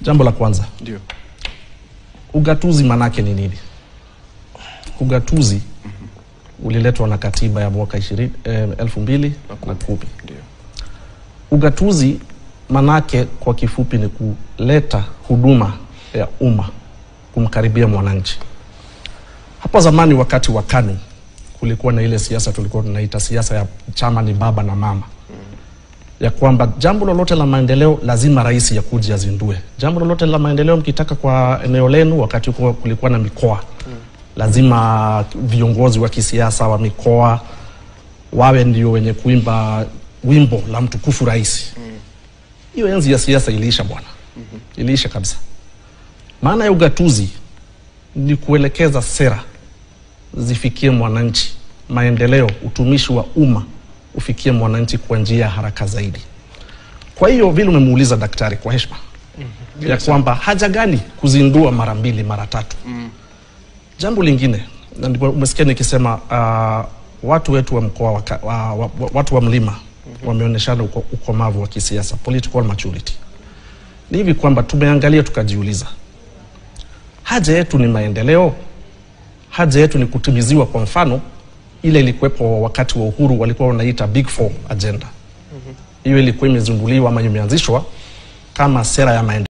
Jambo la kwanza. Ndio. Ugatuzi manake ni nini? Ugatuzi uliletwa na katiba ya mwaka 2010. Ndio. Ugatuzi manake kwa kifupi ni kuleta huduma ya umma kumkaribia mwananchi. Hapo zamani wakati wa KANU kulikuwa na ile siasa tulikuwa tunaita siasa ya chama ni baba na mama. Ya kwamba jambo lolote la maendeleo lazima rais yakuje azindue. Jambo lolote la maendeleo mkitaka kwa eneo lenu wakati kulikuwa na mikoa. Lazima viongozi wa kisiasa wa mikoa wawe ndio wenye kuimba wimbo la mtukufu rais. Hiyo enzi ya siasa iliisha bwana. Iliisha kabisa. Maana ya ugatuzi ni kuelekeza sera zifikie mwananchi, maendeleo, utumishi wa umma ufikie mwananchi kwa njia haraka zaidi. Kwa hiyo vile umemuuliza daktari kwa heshima ya kwamba haja gani kuzindua mara 2 mara 3. Jambo lingine na umesikia nikisema watu wetu wa mkoa watu wa mlima wameonyeshana ukomavu wa kisiasa, political maturity. Ni hivi kwamba tumeangalia tukajiuliza, haja yetu ni maendeleo, haja yetu ni kutimiziwa. Kwa mfano ile ilikuwepo wakati wa uhuru walikuwa wanaita Big 4 agenda. Hiyo ilikuwa imezinduliwa ama imeanzishwa kama sera ya maendeleo.